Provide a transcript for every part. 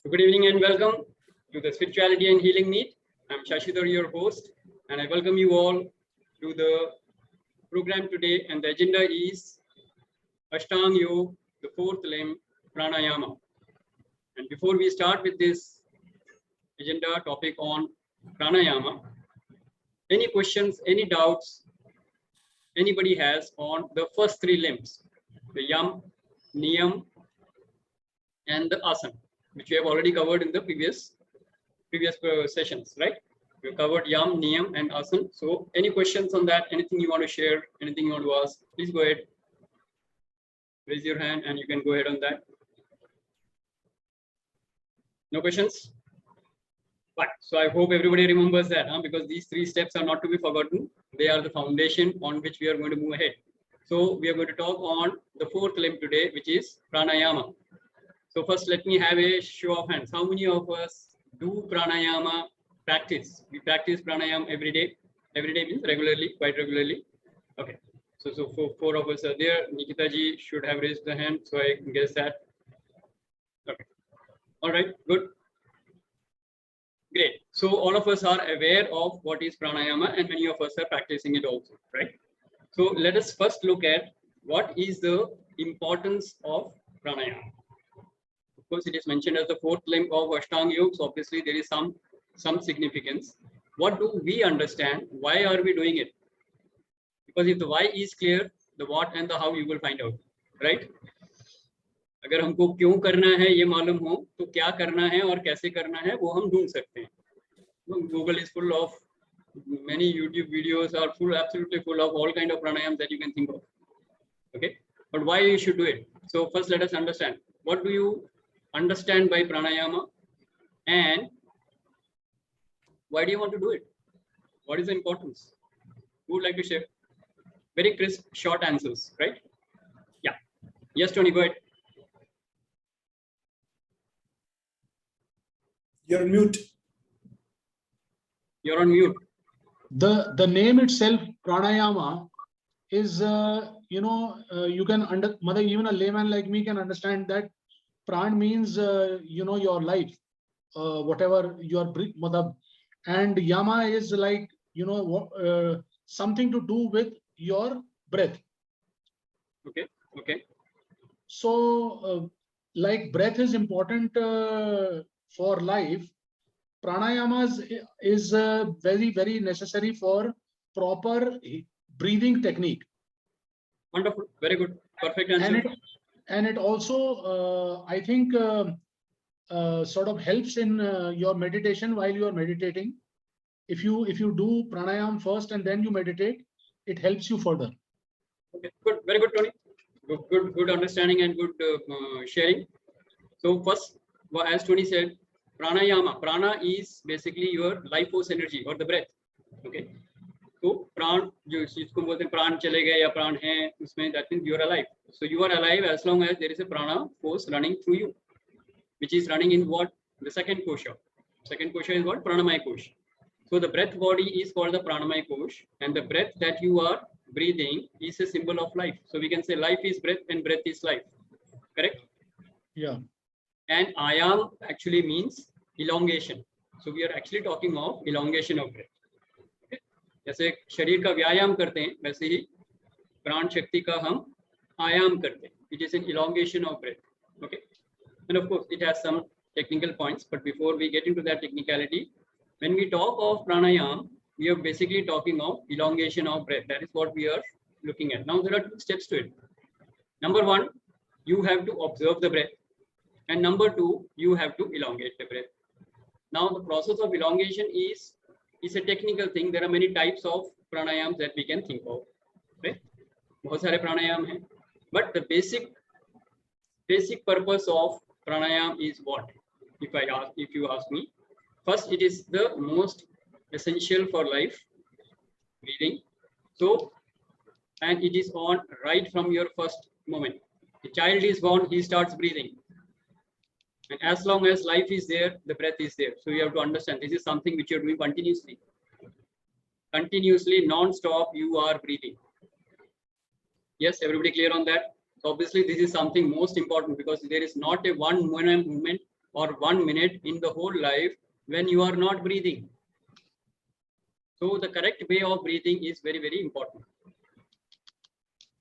Good evening and welcome to the Spirituality and Healing Meet. I'm Shashi Dhar, your host, and I welcome you all to the program today. And the agenda is Ashtanga Yoga, the fourth limb, Pranayama. And before we start with this agenda topic on Pranayama, any questions, any doubts anybody has on the first three limbs, the Yam, Niyam, and the Asana, which we have already covered in the previous sessions, right? We covered Yam, Niyam, and Asana. So any questions on that, anything you want to share, anything you want to ask, please go ahead. Raise your hand and you can go ahead on that. No questions? But so I hope everybody remembers that, because these three steps are not to be forgotten. They are the foundation on which we are going to move ahead. So we are going to talk on the fourth limb today, which is Pranayama. So first, let me have a show of hands. How many of us do Pranayama practice? We practice Pranayama every day. Every day means regularly, quite regularly. Okay. So four of us are there. Nikita ji should have raised the hand, so I can guess that. Okay. All right. Good. Great. So all of us are aware of what is Pranayama, and many of us are practicing it also, right? So let us first look at what is the importance of Pranayama. Of course, it is mentioned as the fourth limb of Ashtanga Yoga, so obviously there is some significance. What do we understand? Why are we doing it? Because if the why is clear, the what and the how you will find out, right? अगर हमको क्यों करना है ये मालूम हो तो क्या करना है और कैसे करना है वो हम ढूंढ सकते हैं. Google is full of many YouTube videos are absolutely full of all kind of pranayams that you can think of. Okay, but why you should do it? So first let us understand, what do you understand by pranayama and why do you want to do it? What is the importance? Who would like to share? Very crisp, short answers, right? Yeah. Yes, Tony, go ahead. You're on mute. You're on mute. The name itself, pranayama, is you can even a layman like me can understand that pran means your life, whatever your mother, and yama is like something to do with your breath. Okay. So like breath is important for life, pranayama is very, very necessary for proper breathing technique. Wonderful. Very good. Perfect answer. And it also, I think, sort of helps in your meditation while you are meditating. If you do pranayama first and then you meditate, it helps you further. Okay. Good. Very good, Tony. Good understanding and good sharing. So first, as Tony said, pranayama. Prana is basically your life force energy or the breath. Okay. So प्राण जो इसको बोलते हैं प्राण चले गए या प्राण हैं उसमें that means you are alive. So you are alive as long as there is a prana force running through you, which is running in what? The second kosha. Second kosha is what? Pranamaya kosha. So the breath body is called the Pranamaya kosha, and the breath that you are breathing is a symbol of life. So we can say life is breath and breath is life. Correct? Yeah. And ayam actually means elongation. So we are actually talking of elongation of breath. Okay? जैसे शरीर का व्यायाम करते हैं वैसे ही प्राण शक्ति का हम आयाम करते हैं. It is an elongation of breath. Okay, and of course it has some technical points, but before we get into that technicality, when we talk of pranayama, we are basically talking of elongation of breath. That is what we are looking at. Now there are two steps to it. Number one, you have to observe the breath, and number two, you have to elongate the breath. Now the process of elongation is a technical thing. There are many types of pranayams that we can think of, right? बहुत सारे प्राणायाम हैं, but the basic purpose of pranayam is what? If you ask me, first it is the most essential for life, breathing. So, and it is on right from your first moment. The child is born, he starts breathing. And as long as life is there, the breath is there. So you have to understand this is something which you're doing continuously. Continuously, non-stop, you are breathing. Yes, everybody clear on that? So obviously, this is something most important because there is not a one movement or 1 minute in the whole life when you are not breathing. So the correct way of breathing is very, very important.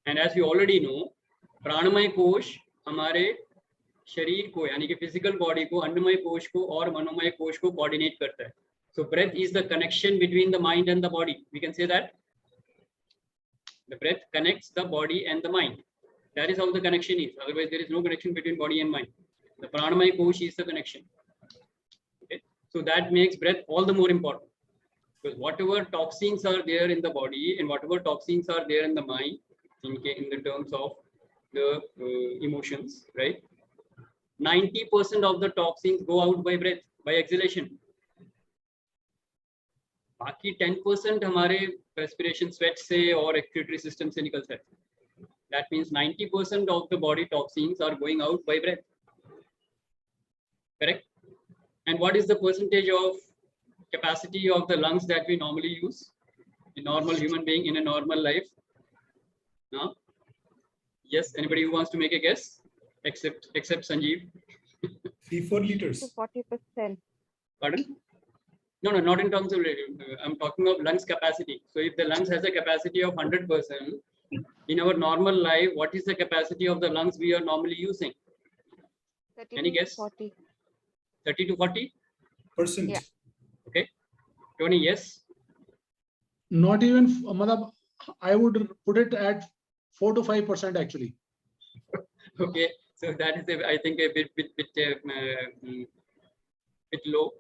And as you already know, प्राणमय कोश हमारे शरीर को यानी कि physical body को, अन्नमय कोश को और मनोमय कोश को कोऑर्डिनेट करता है. So breath is the connection between the mind and the body. We can say that the breath connects the body and the mind. That is how the connection is. Otherwise, there is no connection between body and mind. The pranamaya kosh is the connection. Okay, so that makes breath all the more important, because whatever toxins are there in the body and whatever toxins are there in the mind, in the terms of the emotions, right? 90% of the toxins go out by breath, by exhalation. बाकी 10% हमारे respiration sweat से और excretory system से निकलता है. That means 90% of the body toxins are going out by breath. Correct? And what is the percentage of capacity of the lungs that we normally use? A normal human being in a normal life? No? Yes, anybody who wants to make a guess? Except Sanjeev. 3-4 liters. 40%. Pardon? No, not in terms of, I'm talking of lungs capacity. So if the lungs has a capacity of 100%, in our normal life, what is the capacity of the lungs we are normally using? 30 Any to guess? 40. 30 to 40%? Yeah. Okay. Tony, yes? Not even, madam, I would put it at 4 to 5% actually. Okay. So that is, I think, a bit low.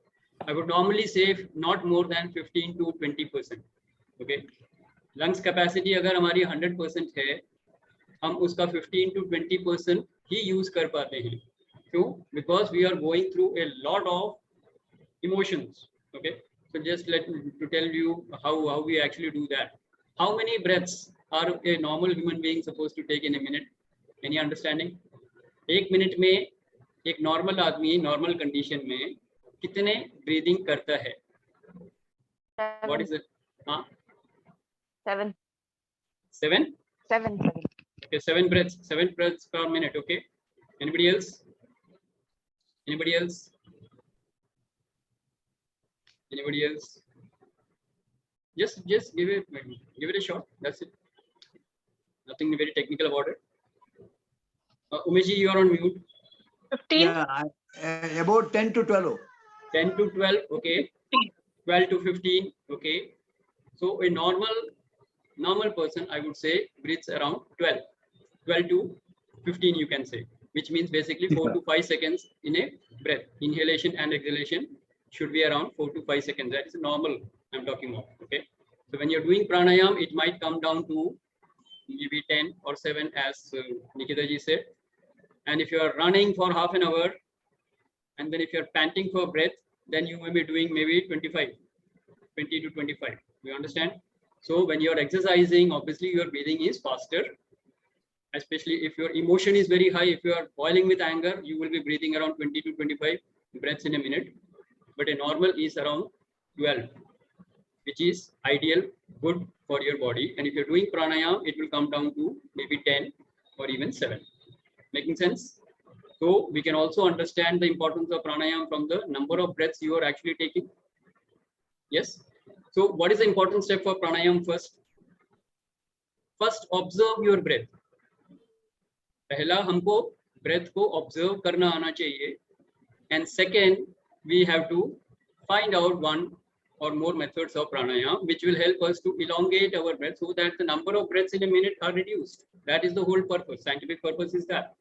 I would normally say not more than 15 to 20%. Okay. Lungs capacity अगर हमारी 100% है, हम उसका 15 to 20% he use कर पाते हैं. क्यों? Because we are going through a lot of emotions. Okay. So just let me to tell you how we actually do that. How many breaths are a normal human being supposed to take in a minute? Any understanding? 1 minute में एक normal आदमी normal condition में कितने breathing करता है? What is it? हाँ? 7. 7? 7. Okay, 7 breaths per minute. Okay. Anybody else? Anybody else? Anybody else? Just give it a shot. That's it. Nothing very technical about it. Umesh, you are on mute. 15. Yeah, about 10 to 12. 10 to 12. Okay. 12 to 15. Okay. So a normal person, I would say, breathes around 12 to 15, you can say, which means basically 4 to 5 seconds in a breath. Inhalation and exhalation should be around 4 to 5 seconds. That is normal I'm talking about. Okay. So when you're doing pranayam, it might come down to maybe 10 or 7, as Nikita ji said. And if you are running for half an hour, and then if you're panting for breath, then you may be doing maybe 20 to 25. You understand? So when you're exercising, obviously your breathing is faster, especially if your emotion is very high. If you are boiling with anger, you will be breathing around 20 to 25 breaths in a minute. But a normal is around 12, which is ideal, good for your body. And if you're doing pranayam, it will come down to maybe 10 or even 7. Making sense? So we can also understand the importance of pranayam from the number of breaths you are actually taking. Yes. So what is the important step for pranayam first? First, observe your breath. पहला हमको breath को observe करना आना चाहिए. And second, we have to find out one or more methods of pranayam which will help us to elongate our breath so that the number of breaths in a minute are reduced. That is the whole purpose. Scientific purpose is that.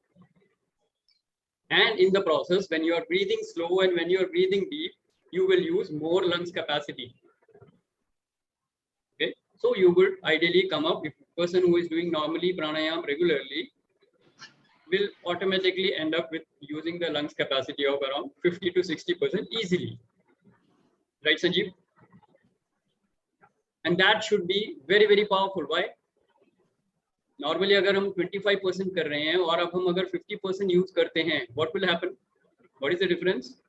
And in the process, when you are breathing slow and when you are breathing deep, you will use more lungs capacity. Okay, so you would ideally come up, if a person who is doing normally pranayam regularly will automatically end up with using the lungs capacity of around 50 to 60% easily. Right, Sanjeev? And that should be very, very powerful. Why? Normally, अगर हम 25% कर रहे हैं और अब हम अगर 50% use करते हैं, what will happen? What is the difference?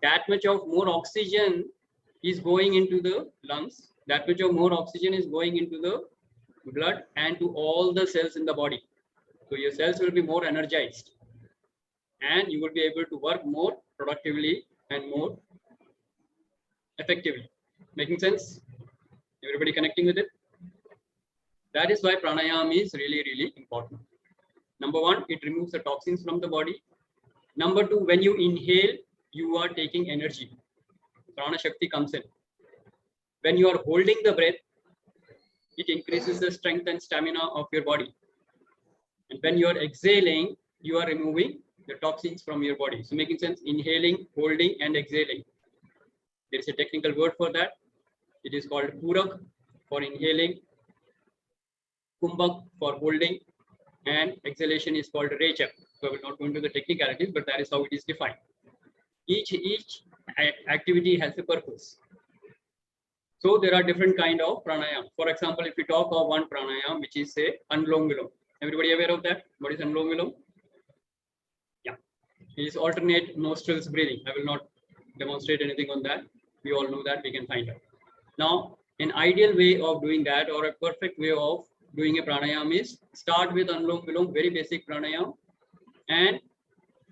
That much of more oxygen is going into the lungs. That much of more oxygen is going into the blood and to all the cells in the body. So your cells will be more energized. and you will be able to work more productively and more effectively. Making sense? Everybody connecting with it? That is why pranayama is really, really important. Number one, it removes the toxins from the body. Number two, when you inhale, you are taking energy. Prana Shakti comes in. When you are holding the breath, it increases the strength and stamina of your body. And when you are exhaling, you are removing the toxins from your body. So making sense? Inhaling, holding, and exhaling. There is a technical word for that. It is called Purak for inhaling, Kumbhak for holding, and exhalation is called Rechak. So I will not go into the technicalities, but that is how it is defined. Each activity has a purpose. So there are different kind of pranayama. For example, if we talk of one pranayama, which is say Anulom Vilom. Everybody aware of that? What is Anulom Vilom? Yeah, it is alternate nostrils breathing. I will not demonstrate anything on that. We all know that. We can find out. Now, an ideal way of doing that, or a perfect way of doing a pranayama, is start with Anulom Vilom, very basic pranayama, and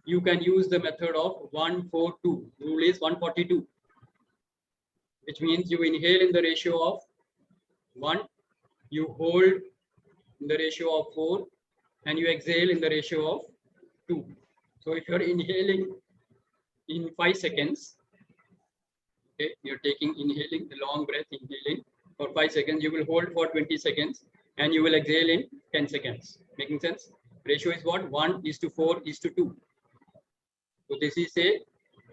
you can use the method of 1-4-2. Rule is 142, which means you inhale in the ratio of 1, you hold in the ratio of 4, and you exhale in the ratio of 2. So if you're inhaling in 5 seconds, okay, you're inhaling the long breath, inhaling for 5 seconds, you will hold for 20 seconds, and you will exhale in 10 seconds. Making sense? Ratio is what? 1:4:2. So this is a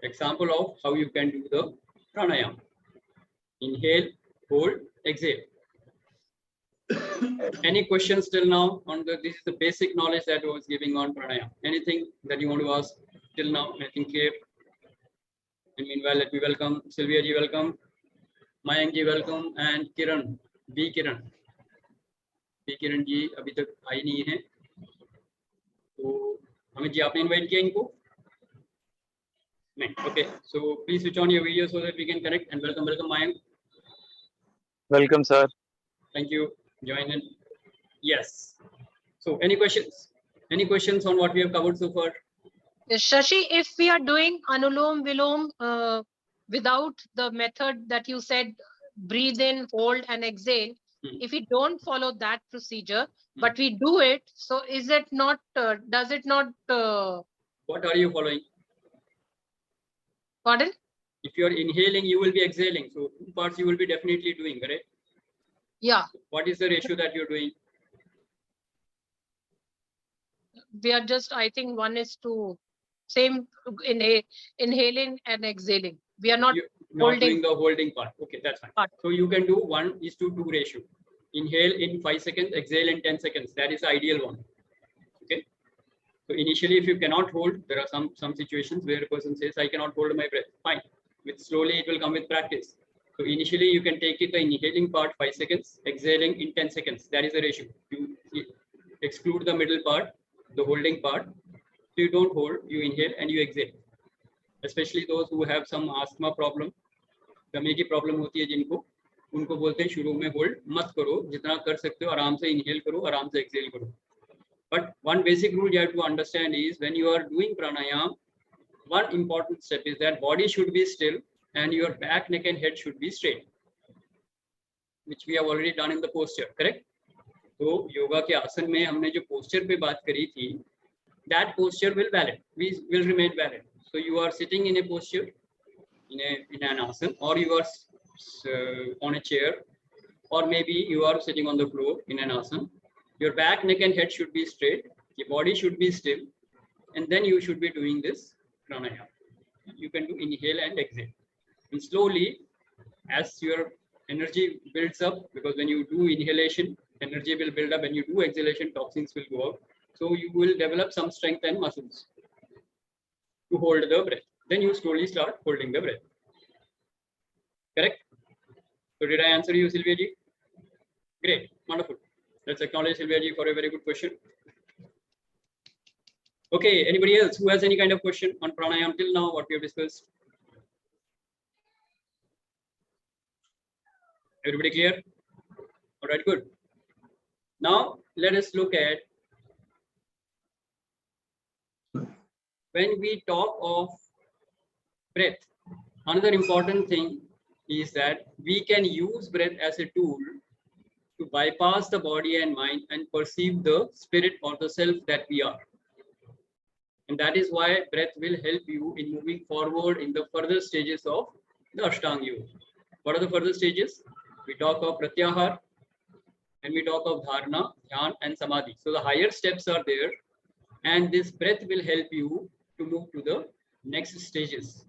example of how you can do the pranayama. Inhale, hold, exhale. Any questions till now on this is the basic knowledge that I was giving on pranayama. Anything that you want to ask till now? Anything clear? And meanwhile, let me welcome Sylvia ji, welcome. Mayank ji, welcome. And Kiran, B Kiran. B Kiran ji अभी तक आई नहीं है. तो अमित जी आपने invite किया इनको? नहीं. Okay. So please switch on your video so that we can connect. And welcome Mayank. Welcome, sir. Thank you. Join in. Yes. So any questions? Any questions on what we have covered so far? Shashi, if we are doing Anulom Vilom without the method that you said, breathe in, hold and exhale, if we don't follow that procedure, but we do it, so is it not, does it not... What are you following? Pardon? If you are inhaling, you will be exhaling. So two parts you will be definitely doing, correct? Yeah. What is the ratio that you're doing? We are just, I think 1:2, same inhaling and exhaling. We are not not doing the holding part. Okay, that's fine. So you can do 1:2 ratio. Inhale in 5 seconds, exhale in 10 seconds. That is the ideal one. Okay. So initially, if you cannot hold, there are some situations where a person says, I cannot hold my breath. Fine. With slowly, it will come with practice. So initially, you can take it the inhaling part 5 seconds, exhaling in 10 seconds. That is the ratio. You exclude the middle part, the holding part. So you don't hold, you inhale and you exhale. Especially those who have some asthma problem, दमे की problem होती है जिनको, उनको बोलते हैं शुरू में होल्ड मत करो, जितना कर सकते हो आराम से इनहेल करो, आराम से एक्सहेल करो. But one basic rule you have to understand is when you are doing pranayama, one important step is that body should be still and your back, neck and head should be straight, which we have already done in the posture, correct? तो योगा के आसन में हमने जो posture पे बात करी थी, that posture will remain valid. So you are sitting in a posture, in an asana, or you are on a chair, or maybe you are sitting on the floor in an asana. Your back, neck and head should be straight, your body should be still, and then you should be doing this pranayama. You can do inhale and exhale. And slowly, as your energy builds up, because when you do inhalation, energy will build up, and you do exhalation, toxins will go out. So you will develop some strength and muscles to hold the breath. Then you slowly start holding the breath. Correct? So did I answer you, Sylvia ji? Great, wonderful. Let's acknowledge Sylvia ji for a very good question. Okay, anybody else who has any kind of question on pranayama till now, what we have discussed? Everybody clear? All right, good. Now let us look at when we talk of breath, another important thing is that we can use breath as a tool to bypass the body and mind and perceive the spirit or the self that we are. And that is why breath will help you in moving forward in the further stages of the Ashtanga Yoga. What are the further stages? We talk of Pratyahar, and we talk of Dharana, Dhyan, and Samadhi. So the higher steps are there, and this breath will help you to move to the next stages.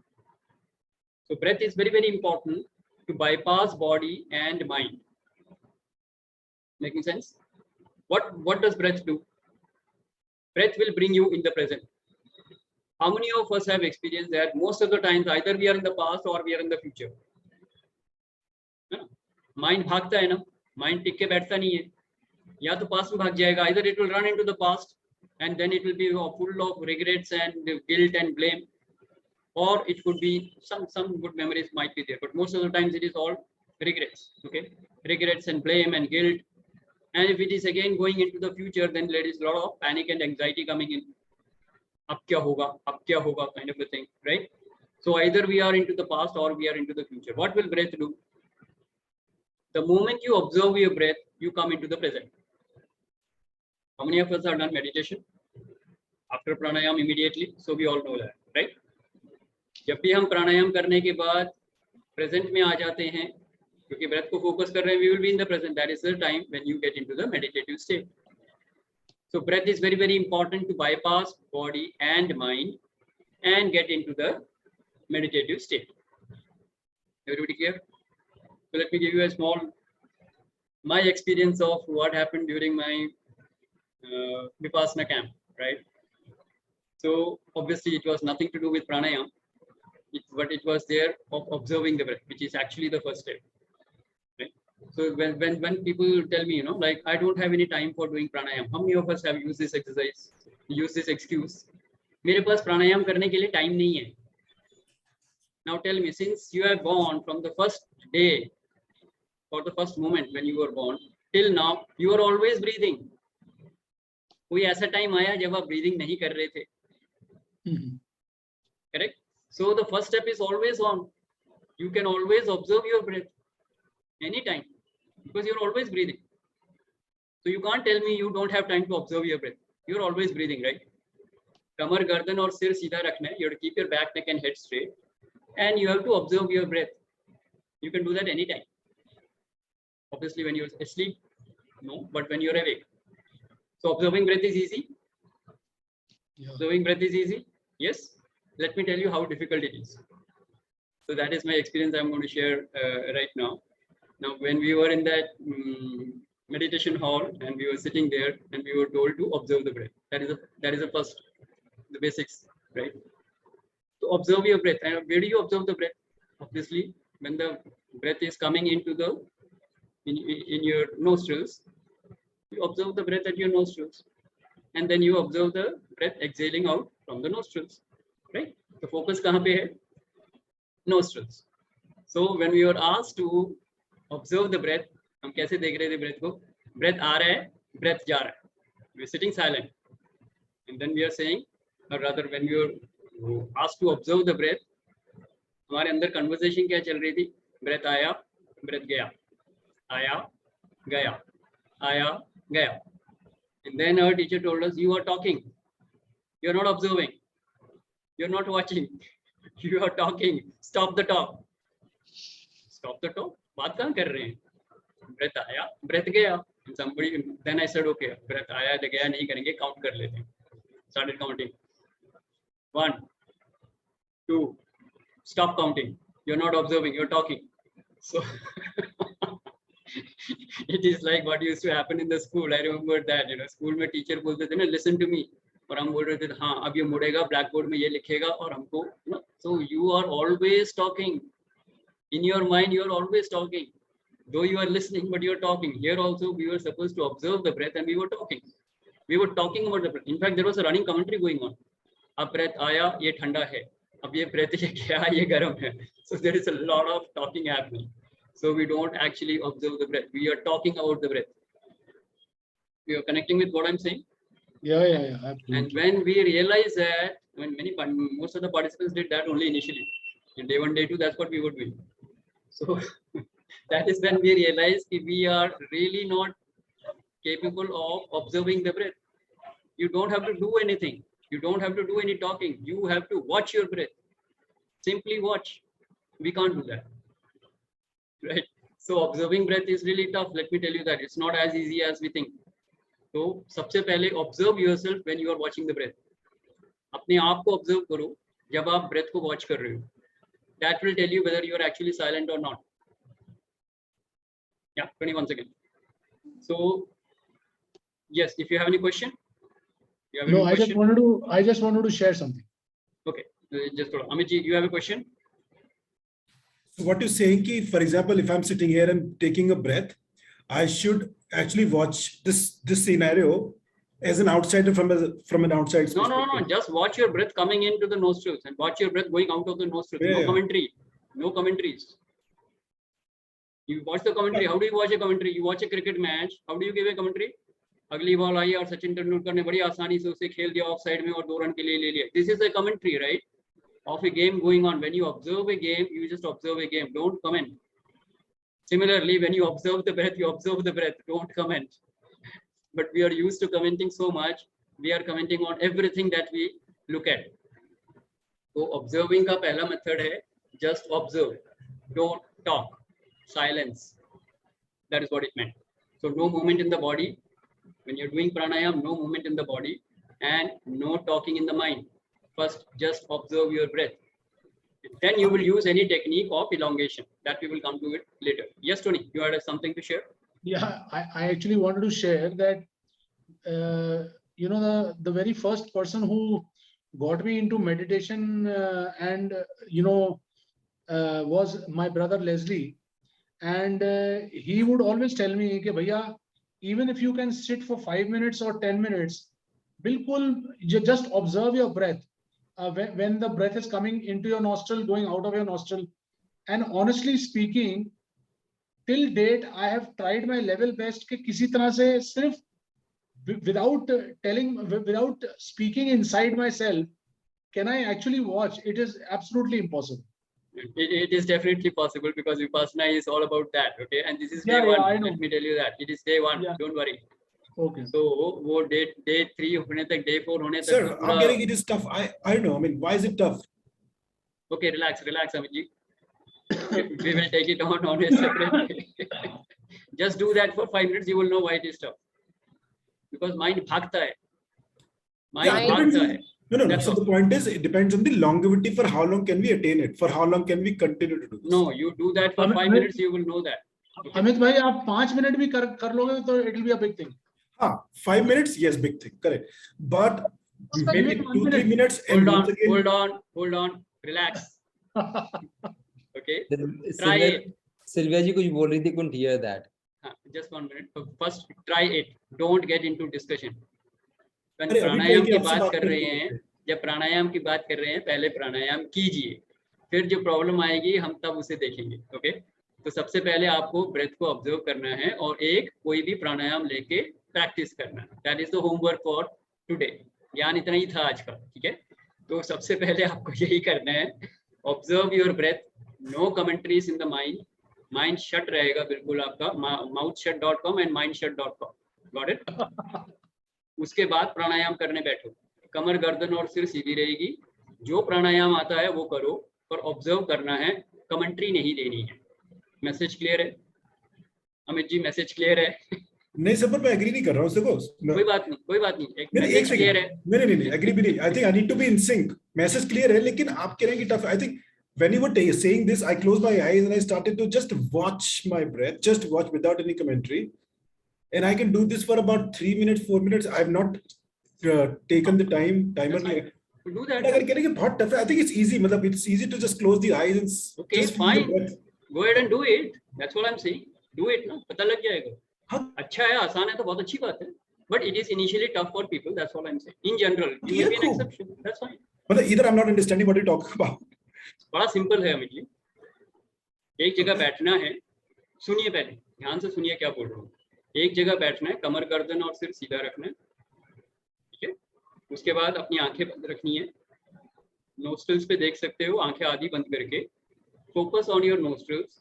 So breath is very, very important to bypass body and mind. Making sense? What does breath do? Breath will bring you in the present. How many of us have experienced that most of the times either we are in the past or we are in the future? Mind भागता है ना, mind टिक के बैठता नहीं है, या तो past में भाग जाएगा, either it will run into the past and then it will be full of regrets and guilt and blame, or it could be some good memories might be there, but most of the times it is all regrets. Okay, regrets and blame and guilt. And if it is again going into the future, then there is a lot of panic and anxiety coming in. Ab kya hoga kind of a thing, right? So either we are into the past or we are into the future. What will breath do? The moment you observe your breath, you come into the present. How many of us have done meditation after pranayam immediately? So we all know that, right? जब भी हम प्राणायाम करने के बाद present में आ जाते हैं, क्योंकि ब्रेथ को फोकस कर रहे हैं, we will be in the present. That is the time when you get into the meditative state. So breath is very, very important to bypass body and mind and get into the meditative state. Everybody clear? So let me give you a small, my experience of what happened during my Vipassana camp, right? So obviously it was nothing to do with pranayam, but it was there of observing the breath, which is actually the first step. Right? So when people tell me, like I don't have any time for doing pranayam, how many of us have used this exercise, used this excuse? मेरे पास प्राणायाम करने के लिए time नहीं है. Now tell me, since you are born from the first day or the first moment when you were born till now, you are always breathing. कोई ऐसा time आया जब आप breathing नहीं कर रहे थे? Correct? So the first step is always on. You can always observe your breath anytime because you're always breathing. So you can't tell me you don't have time to observe your breath. You're always breathing, right? कमर गर्दन और सिर सीधा रखना है. You have to keep your back, neck and head straight, and you have to observe your breath. You can do that anytime. Obviously when you're asleep, no, but when you're awake. So observing breath is easy. Yeah. Observing breath is easy. Yes. Let me tell you how difficult it is. So that is my experience I'm going to share right now. Now, when we were in that meditation hall and we were sitting there and we were told to observe the breath. That is the first, the basics, right? So observe your breath. And where do you observe the breath? Obviously, when the breath is coming into the in your nostrils, you observe the breath at your nostrils, and then you observe the breath exhaling out from the nostrils. Right? The focus kahan pe hai? Nostrils. So when we were asked to observe the breath, हम कैसे देख रहे थे breath को? Breath आ रहा है, breath जा रहा है. We are sitting silent, and then we are saying, or rather, when we were asked to observe the breath, हमारे अंदर conversation क्या चल रही थी? Breath आया, breath गया, आया, गया, आया, गया. And then our teacher told us, you are talking, you are not observing. You're not watching. You are talking. Stop the talk. Stop the talk. बात कहाँ कर रहे हैं? Breath आया, breath गया. And somebody, then I said, okay, breath आया, गया नहीं करेंगे, count कर लेते हैं. Started counting. 1, 2. Stop counting. You're not observing. You're talking. So it is like what used to happen in the school. I remember that. School में teacher बोलते थे ना, listen to me. और हम बोल रहे थे हाँ अब ये मुड़ेगा ब्लैक बोर्ड में ये लिखेगा और हमको so you are always talking in your mind. You are always talking, though you are listening, but you are talking. Here also we were supposed to observe the breath and we were talking about the breath. In fact, there was a running commentary going on. अब breath आया, ये ठंडा है, अब ये breath ये क्या, ये गर्म है. So there is a lot of talking happening. So we don't actually observe the breath. We are talking about the breath. We are connecting with what I'm saying. Yeah, absolutely. And when we realize that I mean, most of the participants did that only initially. In day 1, day 2, that's what we were doing. So that is when we realized that we are really not capable of observing the breath. You don't have to do anything. You don't have to do any talking. You have to watch your breath. Simply watch. We can't do that. Right? So observing breath is really tough. Let me tell you that it's not as easy as we think. तो सबसे पहले observe yourself when you are watching the breath. अपने आप को observe करो जब आप breath को watch कर रहे हो. That will tell you whether you are actually silent or not. Yeah, 21 seconds. So yes, if you have any question. No, I just wanted to share something. Okay, just Amit ji, you have a question? So what you're saying, ki, for example, if I'm sitting here and taking a breath, I should actually watch this scenario as an outsider from an outside perspective. No. Just watch your breath coming into the nostrils and watch your breath going out of the nostrils. Yeah. No commentary. No commentaries. You watch the commentary. How do you watch a commentary? You watch a cricket match. How do you give a commentary? अगली ball आई और सचिन तेंदुलकर ने बड़ी आसानी से उसे खेल दिया of side में और 2 रन के लिए ले लिया. This is a commentary, right? Of a game going on. When you observe a game, you just observe a game. Don't comment. Similarly, when you observe the breath, you observe the breath. Don't comment. But we are used to commenting so much. We are commenting on everything that we look at. So observing का पहला method है just observe. Don't talk. Silence. That is what it meant. So no movement in the body. When you're doing pranayama, no movement in the body and no talking in the mind. First, just observe your breath. Then you will use any technique of elongation. That we will come to it later. Yes, Tony, you had something to share? Yeah, I actually wanted to share that, the very first person who got me into meditation was my brother Leslie. And he would always tell me, कि भैया, even if you can sit for 5 minutes or 10 minutes, bilkul, just observe your breath. When the breath is coming into your nostril, going out of your nostril. And honestly speaking, till date, I have tried my level best कि किसी तरह से सिर्फ without speaking inside myself, can I actually watch? It is absolutely impossible. It is definitely possible because Vipassana is all about that. Okay, and this is day 1. I know. Let me tell you that it is day 1. Yeah. Don't worry. Okay. So वो day 3 होने तक, day 4 होने तक. Sir, I'm getting it is tough. I don't know. I mean, why is it tough? Okay, relax, Amit ji. We will take it on a separate day. Just do that for 5 minutes. You will know why it is tough. Because mind भागता है. Mind भागता है. No. So the point is, it depends on the longevity. For how long can we attain it? For how long can we continue to do this? No, you do that for 5 minutes. You will know that. Okay. Amit bhai, आप 5 minute भी कर लोगे तो it will be a big thing. 5 minutes, yes, big thing, correct. But maybe 2-3 minutes. Hold on. Relax. Okay. Try it. Sylvia ji कुछ बोल रही थी, couldn't hear that. Just 1 minute. First, try it. Don't get into discussion. When प्राणायाम की बात कर रहे हैं, जब प्राणायाम की बात कर रहे हैं, पहले प्राणायाम कीजिए. फिर जो प्रॉब्लम आएगी, हम तब उसे देखेंगे. ओके? तो सबसे पहले आपको ब्रेथ को ऑब्जर्व करना है और कोई भी प्राणायाम लेके प्रैक्टिस करना है. That is the homework for today. ज्ञान इतना ही था आज का. ठीक है? तो सबसे पहले आपको यही करना है. Observe your breath. No commentaries in the mind. Mind shut रहेगा बिल्कुल आपका. mouthshut.com and mindshut.com. Got it? उसके बाद प्राणायाम करने बैठो. कमर, गर्दन और सिर सीधी रहेगी. जो प्राणायाम आता है वो करो, पर ऑब्जर्व करना है. कमेंट्री नहीं देनी है. मैसेज क्लियर है? अमित जी, मैसेज क्लियर है? नहीं सर, पर मैं एग्री नहीं कर रहा हूँ. कोई बात नहीं. एक मैसेज क्लियर है. नहीं, एग्री भी नहीं. I think I need to be in sync. Message clear है, लेकिन आप कह रहे हैं कि tough. I think when you were saying this, I closed my eyes and I started to just watch my breath, just watch without any commentary. And I can do this for about 3 minutes, 4 minutes. I have not taken the timer. Do that. अगर कह रहे हैं कि बहुत tough है, I think it's easy. मतलब it's easy to just close the eyes and okay, just feel fine. the breath. Go ahead and do it. That's what I'm saying. Do it ना, पता लग जाएगा. अच्छा है, आसान है तो बहुत अच्छी बात है. But it is initially tough for people. That's all I'm saying. In general, you may be an exception. That's fine. मतलब either I'm not understanding what you're talking about. बड़ा सिंपल है अमित जी. एक जगह बैठना है. सुनिए, पहले ध्यान से सुनिए क्या बोल रहा हूँ. एक जगह बैठना है. कमर, गर्दन और सिर सीधा रखना है. ठीक है? उसके बाद अपनी आंखें बंद रखनी है. nostrils पे देख सकते हो, आंखें आधी बंद करके. Focus on your nostrils.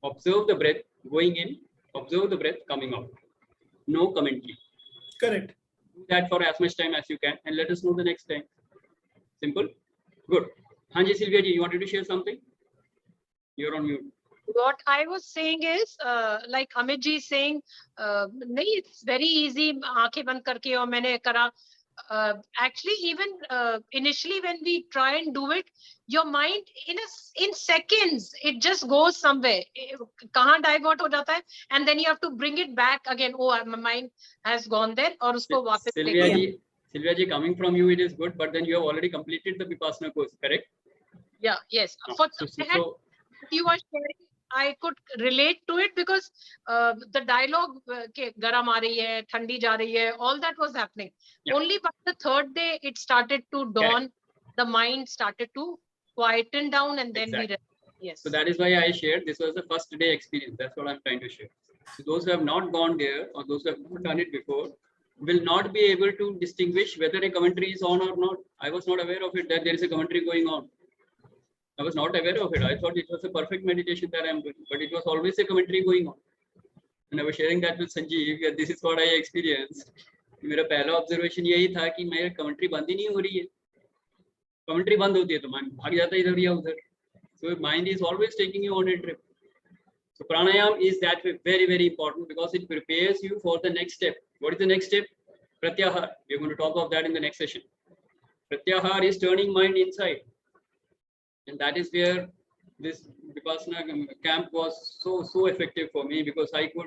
Observe the breath going in. Observe the breath coming out. No commentary. Correct. Do that for as much time as you can, and let us know the next time. Simple. Good. Hanji Sylvia ji, you wanted to share something? You're on mute. What I was saying is, like Amit ji is saying, nahi, it's very easy. आंखें बंद करके और मैंने करा. Actually, even initially when we try and do it, your mind in seconds it just goes somewhere. कहाँ divert हो जाता है, and then you have to bring it back again. Oh, my mind has gone there, और उसको वापस लेके. Sylvia ji, coming from you, it is good, but then you have already completed the Vipassana course, correct? Yeah. Yes. You are sharing, I could relate to it because the dialogue के गरम आ रही है, ठंडी जा रही है, all that was happening. Yeah. Only by the third day it started to dawn. Correct. The mind started to quieten down, and then Exactly. Yes. So that is why I shared. This was the first day experience. That's what I'm trying to share. So those who have not gone there or those who have not done it before will not be able to distinguish whether a commentary is on or not. I was not aware of it that there is a commentary going on. I was not aware of it. I thought it was a perfect meditation that I'm doing, but it was always a commentary going on. And I was sharing that with Sanjeev. This is what I experienced. मेरा पहला observation यही था कि मेरी commentary बंद ही नहीं हो रही है. कमेंट्री बंद होती है तो माइंड भाग जाता है इधर या उधर. So mind is always taking you on a trip. So pranayam is that way very, very important because it prepares you for the next step. What is the next step? Pratyahar. We're going to talk of that in the next session. Pratyahar is turning mind inside. And that is where this Vipassana camp was so effective for me because I could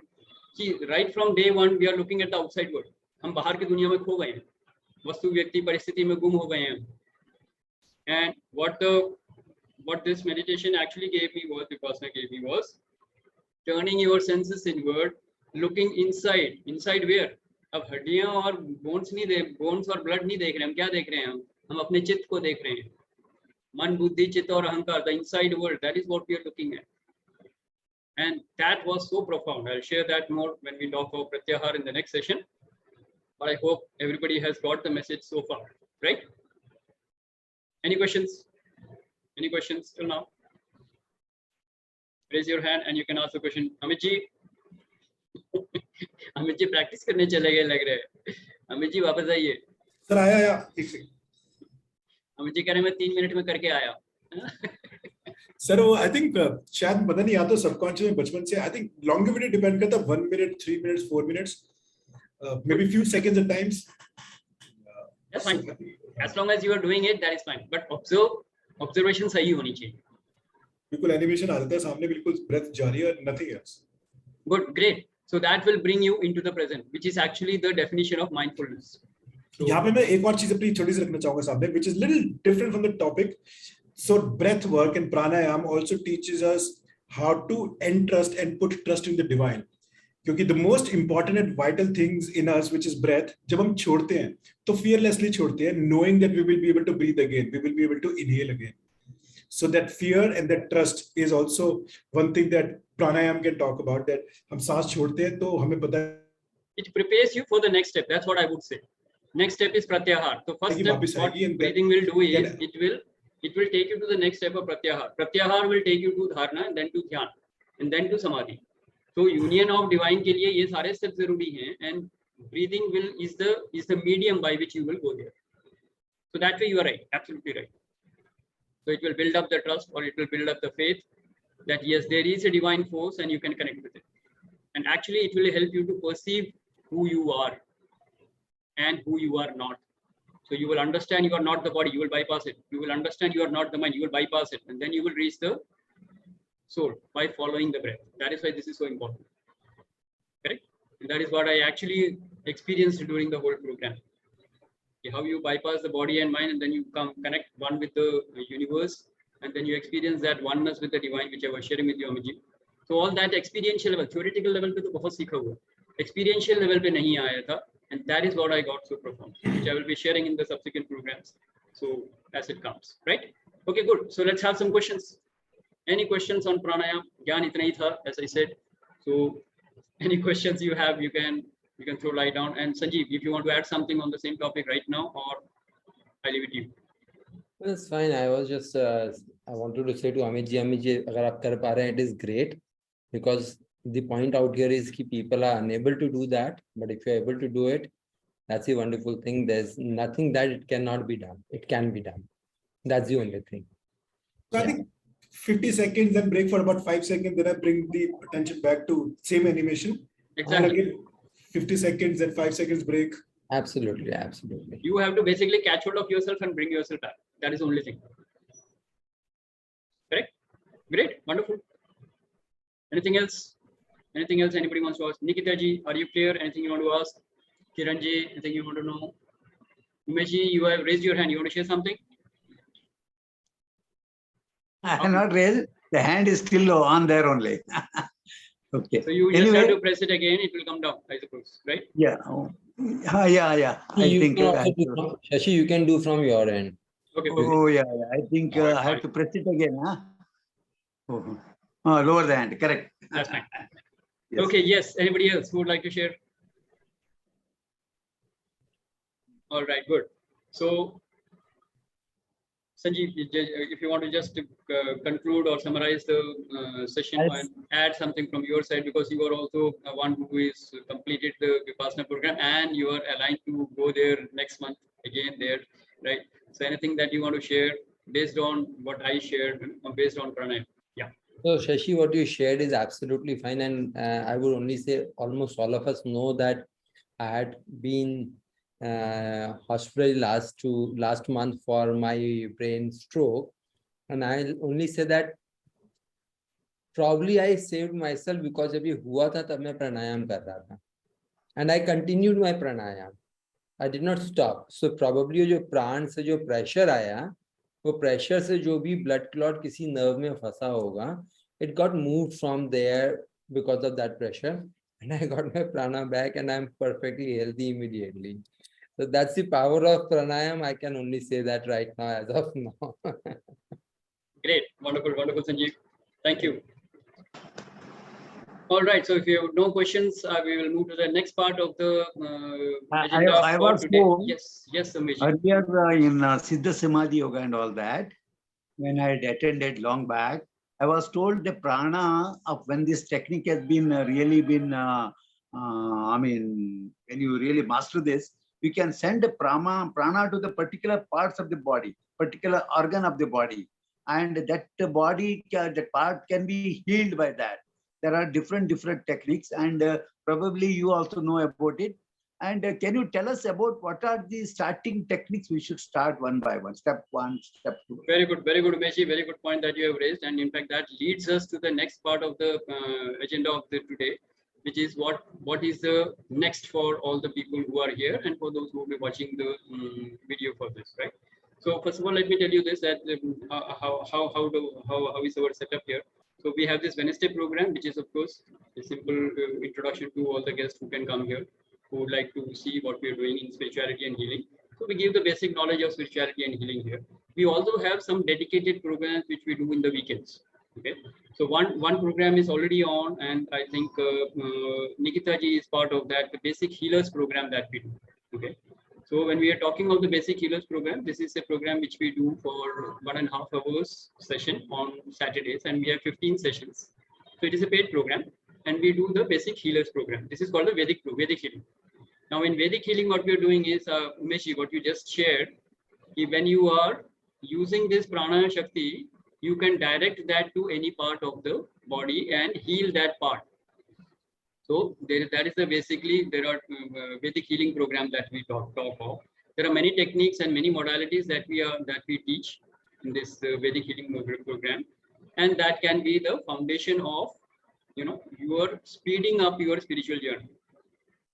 see right from day one we are looking at the outside world. हम बाहर की दुनिया में खो गए हैं, वस्तु व्यक्ति परिस्थिति में गुम हो गए हैं. And what this meditation actually gave me was, Vipassana gave me was turning your senses inward, looking inside. Inside where? अब हड्डियां और बोन्स और ब्लड नहीं देख रहे हैं. हम क्या देख रहे हैं? हम अपने चित्त को देख रहे हैं. मन, बुद्धि, चित्त और अहंकार, the inside world, that is what we are looking at. And that was so profound. I'll share that more when we talk about Pratyahar in the next session. But I hope everybody has got the message so far, right? Any questions? Any questions till now? Raise your hand and you can ask the question. Amit ji, Amit ji practice करने चले गए लग रहे हैं. Amit ji वापस आइए. Sir, आया. अमित जी कह रहे हैं मैं 3 मिनट में करके आया. सर वो आई थिंक शायद पता नहीं, या तो सबकॉन्शियस में बचपन से आई थिंक लॉन्गेविटी डिपेंड करता है. 1 minute, 3 minutes, 4 minutes, maybe few seconds at times. That's fine. As long as you are doing it, that is fine. But observation सही होनी चाहिए. बिल्कुल एनिमेशन आ जाता है सामने, बिल्कुल ब्रेथ जारी है, nothing else. Good, great. So that will bring you into the present, which is actually the definition of mindfulness. यहाँ पे मैं एक और चीज अपनी छोटी सी रखना चाहूंगा सामने, which is little different from the topic. So breath work and pranayam also teaches us how to entrust and put trust in the divine. क्योंकि the most important and vital things in us, which is breath, जब हम छोड़ते हैं तो fearlessly छोड़ते हैं, knowing that we will be able to breathe again, we will be able to inhale again. So that fear and that trust is also one thing that pranayam can talk about. That हम सांस छोड़ते हैं तो हमें पता है. It prepares you for the next step. That's what I would say. Next step is pratyahar. So first step, what breathing will do is it will take you to the next step of pratyahar. Pratyahar will take you to dharana and then to dhyan and then to samadhi. So union of divine के लिए ये सारे steps जरूरी हैं, and breathing is the medium by which you will go there. So that way you are right, absolutely right. So it will build up the trust, or it will build up the faith that yes, there is a divine force and you can connect with it. And actually it will help you to perceive who you are and who you are not. So you will understand you are not the body, you will bypass it. You will understand you are not the mind, you will bypass it. And then you will reach the soul by following the breath. That is why this is so important. Correct? And that is what I actually experienced during the whole program. How you bypass the body and mind, and then you connect one with the universe, and then you experience that oneness with the divine, which I was sharing with you, Amit ji. So all that experiential level, theoretical level पे तो बहुत सीखा हुआ, experiential level पे नहीं आया था, and that is what I got so profound, which I will be sharing in the subsequent programs. So as it comes, right? Okay, good. So let's have some questions. Any questions on pranayam? Gyan itna hi tha, as I said. So any questions you have, you can throw light down. And Sanjeev, if you want to add something on the same topic right now, or I leave it to you. That's fine. I was just, I wanted to say to Amit ji, agar aap kar pa rahe hain, it is great, because the point out here is that people are unable to do that. But if you're able to do it, that's a wonderful thing. There's nothing that it cannot be done. It can be done. That's the only thing. So I think 50 seconds, then break for about 5 seconds, then I bring the attention back to same animation. Exactly. And again, 50 seconds, then 5 seconds break. Absolutely, absolutely. You have to basically catch hold of yourself and bring yourself back. That is the only thing. Correct? Great, wonderful. Anything else? Anything else anybody wants to ask? Nikita ji, are you clear? Anything you want to ask? Kiran ji, anything you want to know? Umesh ji, you have raised your hand. You want to share something? I have not raised. The hand is still on there only. Okay. So you just have to press it again. It will come down, I suppose, right? Yeah. Yeah. I think. Shashi, you can do from your end. Okay. Oh, yeah. I think I have to press it again. Huh? Oh, lower the hand. Correct. That's fine. Yes. Okay. Yes. Anybody else who would like to share? All right. Good. So, Sanjeev, if you want to just conclude or summarize the session and add something from your side, because you are also one who is completed the Vipassana program and you are aligned to go there next month again there, right? So anything that you want to share based on what I shared, based on Pranayama? Yeah. So Shashi, what you shared is absolutely fine. And I would only say almost all of us know that I had been hospitalized last month for my brain stroke, and I'll only say that probably I saved myself because जब ये हुआ था तब मैं प्राणायाम कर रहा था, and I continued my pranayam. I did not stop. So probably जो प्राण से जो pressure आया, वो pressure से जो भी blood clot किसी nerve में फंसा होगा, it got moved from there because of that pressure, and I got my prana back, and I'm perfectly healthy immediately. So that's the power of pranayam. I can only say that right now, as of now. Great, wonderful, wonderful, Sanjeev. Thank you. All right. So if you have no questions, we will move to the next part of the agenda I for was today. told Yes, Amish. earlier in Siddha Samadhi Yoga and all that, when I had attended long back, I was told the prana of when this technique has been I mean, when you really master this, you can send the prana to the particular parts of the body, particular organ of the body, and that body, that part can be healed by that. There are different techniques, and probably you also know about it. And can you tell us about what are the starting techniques we should start one by one? Step 1, step 2. Very good, Umeshi. Very good point that you have raised, and in fact that leads us to the next part of the agenda of the today, which is what is the next for all the people who are here and for those who will be watching the video for this, right? So first of all, let me tell you this, that how is our setup here. So we have this Wednesday program, which is of course a simple introduction to all the guests who can come here, who would like to see what we are doing in spirituality and healing. So we give the basic knowledge of spirituality and healing here. We also have some dedicated programs which we do in the weekends. Okay, so one program is already on, and I think Nikita ji is part of that, the basic healers program that we do. Okay, so when we are talking of the basic healers program, this is a program which we do for 1.5 hours session on Saturdays, and we have 15 sessions. So it is a paid program, and we do the basic healers program. This is called the Vedic healing. Now in Vedic healing, what we are doing is, Umeshi, what you just shared, when you are using this prana shakti, you can direct that to any part of the body and heal that part. So that is basically there are Vedic healing programs that we talk of. There are many techniques and many modalities that we teach in this Vedic healing program, and that can be the foundation of your speeding up your spiritual journey.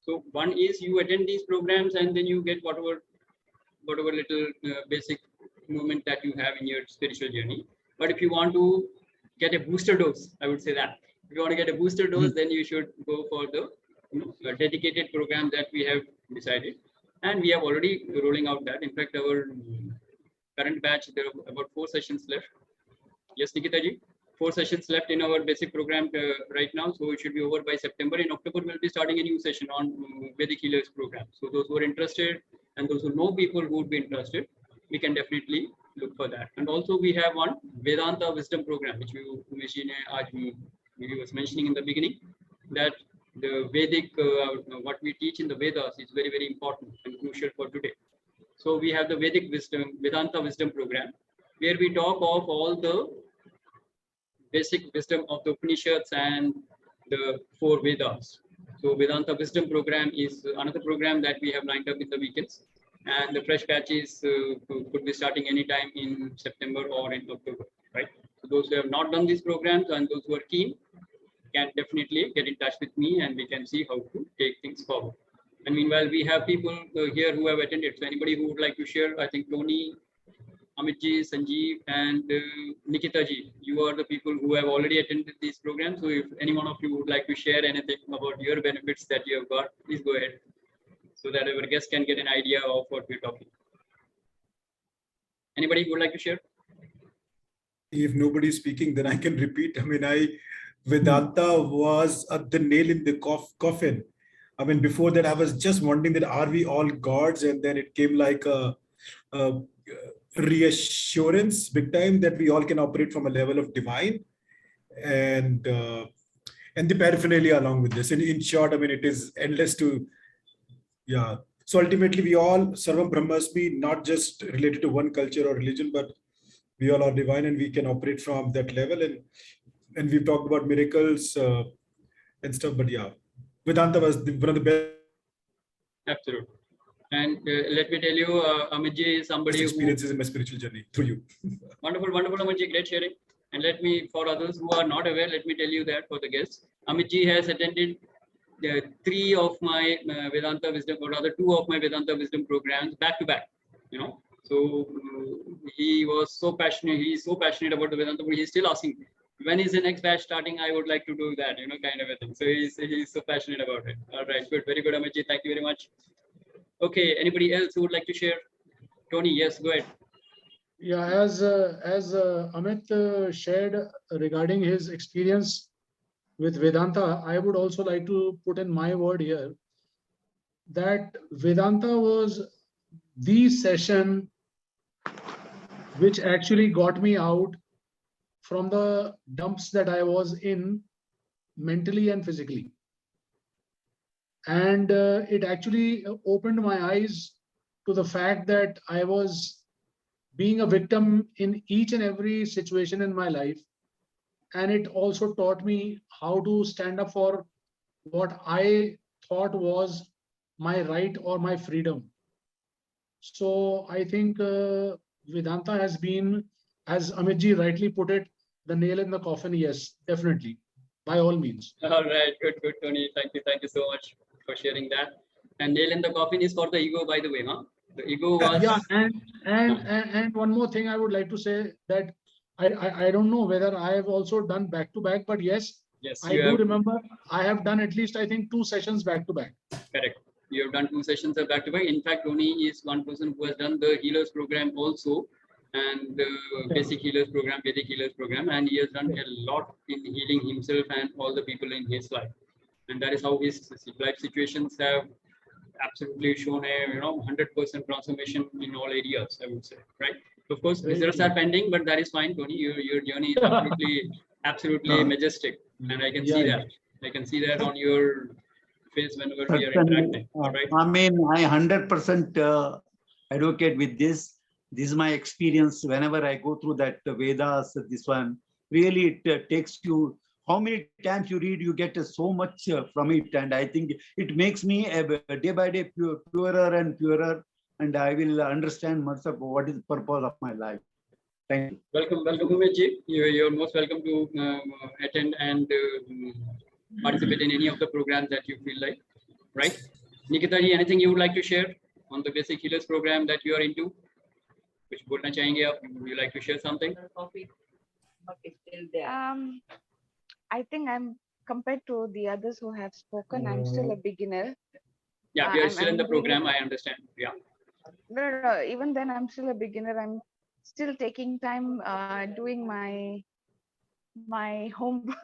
So one is you attend these programs and then you get whatever little basic movement that you have in your spiritual journey. But if you want to get a booster dose, I would say that if you want to get a booster dose, then you should go for the dedicated program that we have decided, and we have already rolling out that. In fact, our current batch, there are about 4 sessions left. Yes, Nikita ji, 4 sessions left in our basic program right now, so it should be over by September. In October, we'll be starting a new session on Vedic Healers program. So those who are interested and those who know people who would be interested, we can definitely look for that. And also we have one Vedanta Wisdom Program, which we was mentioning in the beginning, that the Vedic, what we teach in the Vedas is very, very important and crucial for today. So we have the Vedic Wisdom, Vedanta Wisdom Program, where we talk of all the basic wisdom of the Upanishads and the 4 Vedas. So Vedanta Wisdom Program is another program that we have lined up in the weekends. And the fresh batches could be starting anytime in September or in October, right? So those who have not done these programs and those who are keen can definitely get in touch with me and we can see how to take things forward. And meanwhile, we have people here who have attended. So anybody who would like to share, I think Tony, Amitji, Sanjeev, and Nikita ji, you are the people who have already attended these programs. So if any one of you would like to share anything about your benefits that you have got, please go ahead, so that our guests can get an idea of what we're talking. Anybody who would like to share? If nobody is speaking, then I can repeat. I mean, Vedanta was the nail in the coffin. I mean, before that, I was just wondering that are we all gods? And then it came like a reassurance big time that we all can operate from a level of divine, and the paraphernalia along with this. And in short, I mean, it is endless to, yeah. So ultimately, we all Sarvam Brahmasmi, not just related to one culture or religion, but we all are divine and we can operate from that level. And we've talked about miracles and stuff, but yeah, Vedanta was one of the best. Absolutely. And let me tell you, Amitji is somebody experiences in my spiritual journey through you. Wonderful, wonderful, Amitji, great sharing. And let me, for others who are not aware, let me tell you that for the guests, Amitji has attended 3 of my Vedanta Wisdom, or rather 2 of my Vedanta Wisdom programs back to back, you know. So he was so passionate, he's so passionate about the Vedanta, but he's still asking, when is the next batch starting? I would like to do that, you know, kind of a thing. So he's so passionate about it. All right, good, very good, Amitji. Thank you very much. Okay, anybody else who would like to share? Tony, yes, go ahead. Yeah, as Amit shared regarding his experience with Vedanta, I would also like to put in my word here that Vedanta was the session which actually got me out from the dumps that I was in mentally and physically. And it actually opened my eyes to the fact that I was being a victim in each and every situation in my life. And it also taught me how to stand up for what I thought was my right or my freedom. So I think Vedanta has been, as Amitji rightly put it, the nail in the coffin. Yes, definitely, by all means. All right, good, good, Tony. Thank you so much for sharing that. And nail in the coffin is for the ego, by the way, huh? The ego was. Yeah, and one more thing I would like to say that I don't know whether I have also done back to back, but yes, I do remember I have done at least, I think, 2 sessions back to back. Correct. You have done 2 sessions back to back. In fact, Tony is one person who has done the healers program also, and the basic healers program, Vedic healers program, and he has done a lot in healing himself and all the people in his life. And that is how his life situations have absolutely shown a 100% transformation in all areas, I would say, right? Of course, results are pending, but that is fine, Tony. Your journey is absolutely majestic, and I can see that. I can see that on your face whenever we are interacting. Right? I mean, I 100% advocate with this. This is my experience. Whenever I go through that Vedas, this one really it takes you. How many times you read, you get so much from it, and I think it makes me day by day purer and purer, and I will understand much of what is the purpose of my life. Thank you. Welcome, Umesh. You're most welcome to attend and participate in any of the programs that you feel like, right? Nikita ji, anything you would like to share on the basic healers program that you are into? Which bolna chahenge aap? Would you like to share something? I think I'm, compared to the others who have spoken, I'm still a beginner. Yeah, we are still in the program, I understand. Yeah. No, even then I'm still a beginner. I'm still taking time doing my homework.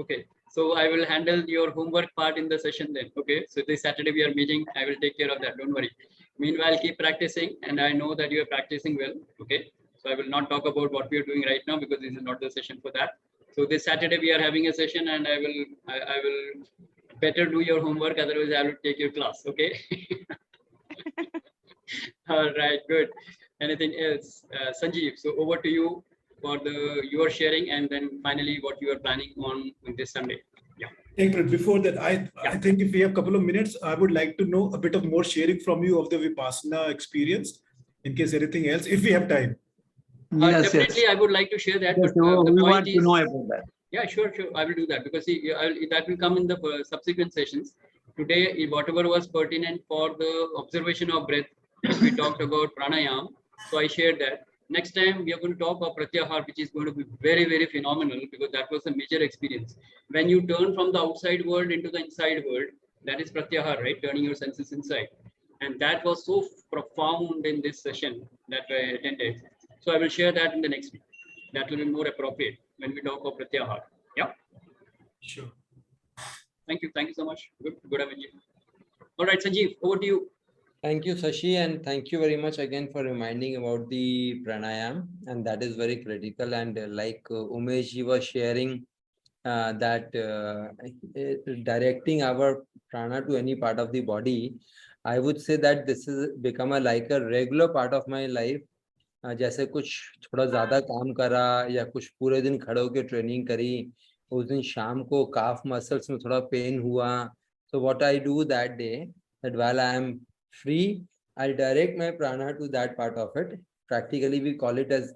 Okay, so I will handle your homework part in the session then. Okay, so this Saturday we are meeting. I will take care of that. Don't worry. Meanwhile, keep practicing, and I know that you are practicing well. Okay, So I will not talk about what we are doing right now because this is not the session for that. So this Saturday we are having a session, and I will better do your homework. Otherwise, I will take your class. Okay. All right. Good. Anything else, Sanjeev? So over to you for your sharing, and then finally what you are planning on this Sunday. Yeah. Thank you. Before that, I think if we have a couple of minutes, I would like to know a bit of more sharing from you of the Vipassana experience, in case anything else, if we have time. Yes, Definitely, yes. I would like to share that. Yes, But the we point want to is, know about that. yeah, sure, I will do that, because see, that will come in the subsequent sessions. Today, whatever was pertinent for the observation of breath, as we talked about pranayama, so I shared that. Next time, we are going to talk of pratyahar, which is going to be very, very phenomenal, because that was a major experience. When you turn from the outside world into the inside world, that is pratyahar, right? Turning your senses inside. And that was so profound in this session that I attended. So I will share that in the next week. That will be more appropriate when we talk of pratyahar. Yeah. Sure. Thank you. Thank you so much. Good having you. All right, Sanjeev, over to you. Thank you, Shashi, and thank you very much again for reminding about the pranayam, and that is very critical. And like Umesh was sharing that directing our prana to any part of the body, I would say that this has become like a regular part of my life. जैसे कुछ थोड़ा ज्यादा काम करा या कुछ पूरे दिन खड़े होकर ट्रेनिंग करी, उस दिन शाम को काफ मसल्स में थोड़ा पेन हुआ. So what I do that day, that while I am free, I'll direct my prana to that part of it. Practically, we call it as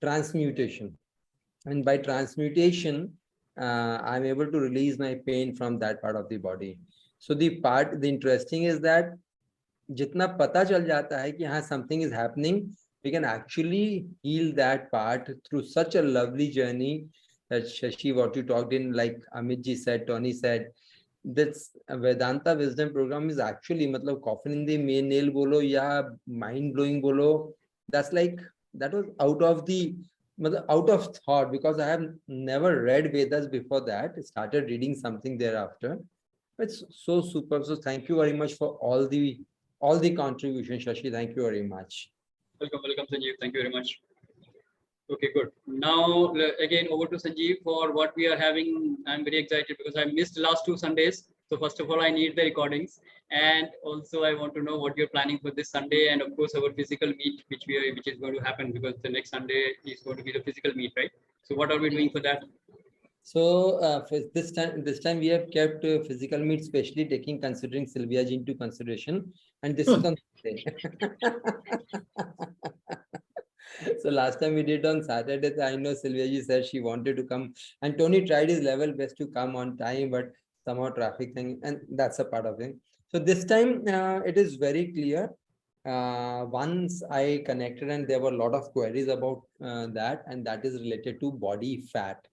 transmutation. And by transmutation, I'm able to release my pain from that part of the body. So the interesting is that जितना पता चल जाता है कि हाँ something is happening, we can actually heal that part through such a lovely journey that Shashi, what you talked in, like Amit ji said, Tony said, this Vedanta wisdom program is actually, matlab coffin in the main nail bolo ya mind blowing bolo, that's like, that was out of thought, because I have never read Vedas before that. I started reading something thereafter. It's so super. So thank you very much for all the contributions, Shashi. Thank you very much. Welcome, Sanjeev. Thank you very much. Okay, good. Now, again, over to Sanjeev for what we are having. I'm very excited because I missed last 2 Sundays. So first of all, I need the recordings. And also I want to know what you're planning for this Sunday. And of course, our physical meet, which is going to happen, because the next Sunday is going to be the physical meet, right? So what are we doing for that? So for this time we have kept physical meet, especially considering Sylvia ji into consideration, and this is on Saturday. So last time we did on Saturday. I know Sylvia ji said she wanted to come, and Tony tried his level best to come on time, but somehow traffic thing, and that's a part of it. So this time it is very clear. Once I connected, and there were a lot of queries about that, and that is related to body fat.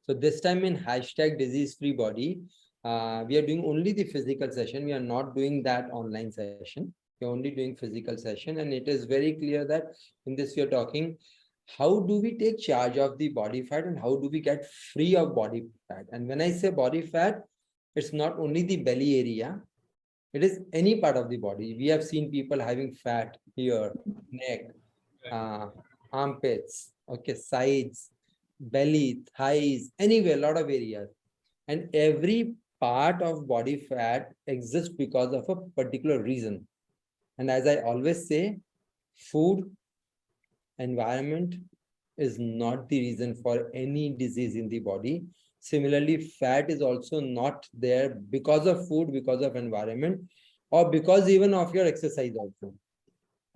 So this time in #disease-free body, we are doing only the physical session. We are not doing that online session. We are only doing physical session. And it is very clear that in this we are talking, how do we take charge of the body fat and how do we get free of body fat? And when I say body fat, it's not only the belly area. It is any part of the body. We have seen people having fat here, neck, armpits, okay, sides, belly, thighs, anywhere, a lot of areas. And every part of body fat exists because of a particular reason. And as I always say, food, environment is not the reason for any disease in the body. Similarly, fat is also not there because of food, because of environment, or because even of your exercise also.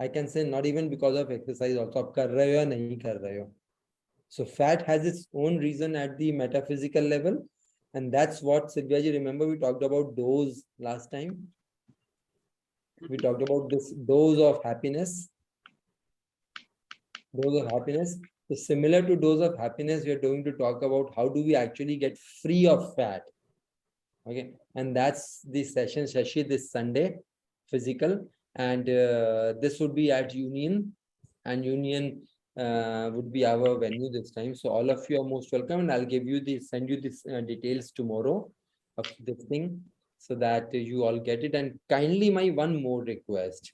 I can say not even because of exercise also. Aap kar rahe ho ya nahi kar rahe ho. So fat has its own reason at the metaphysical level. And that's what, Sylvia ji, remember we talked about dose last time? We talked about this dose of happiness. Dose of happiness. So similar to dose of happiness, we are going to talk about how do we actually get free of fat. Okay. And that's the session, Shashi, this Sunday, physical. And this would be at Union. And Union would be our venue this time. So all of you are most welcome, and I'll send you this details tomorrow of this thing so that you all get it. And kindly, my one more request.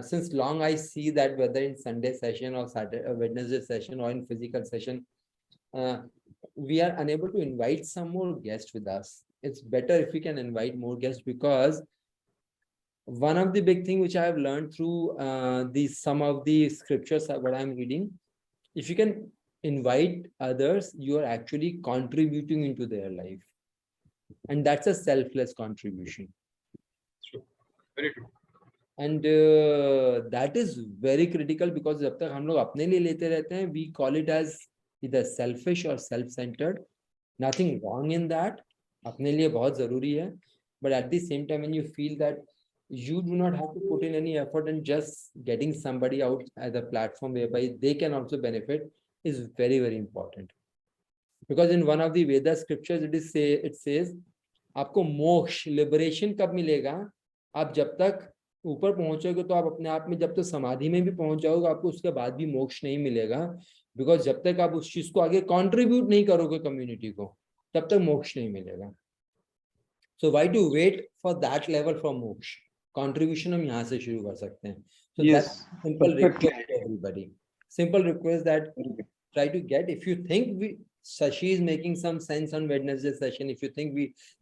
since long I see that whether in Sunday session or Saturday or Wednesday session or in physical session, we are unable to invite some more guests with us. It's better if we can invite more guests, because one of the big thing which I have learned through some of the scriptures what I'm reading, if you can invite others, you are actually contributing into their life, and that's a selfless contribution. True. Very true. And that is very critical, because जब तक हम लोग अपने लिए लेते रहते हैं, we call it as either selfish or self-centered. Nothing wrong in that. अपने लिए बहुत जरूरी है, but at the same time, when you feel that you do not have to put in any effort and just getting somebody out as a platform whereby they can also benefit is very, very important. Because in one of the Veda scriptures, it says, आपको मोक्ष, liberation कब मिलेगा? आप जब तक ऊपर पहुंचोगे तो आप अपने आप में जब तक समाधि में भी पहुंच जाओगे, आपको उसके बाद भी मोक्ष नहीं मिलेगा, बिकॉज जब तक आप उस चीज को आगे कंट्रीब्यूट नहीं करोगे कम्युनिटी को, तब तक मोक्ष नहीं मिलेगा. So why to wait for that level for moksha? Contribution हम यहाँ से शुरू कर सकते हैं. So that's simple request to everybody, simple request that try to get, if you think Shashi is making some sense on Wednesday session, if you think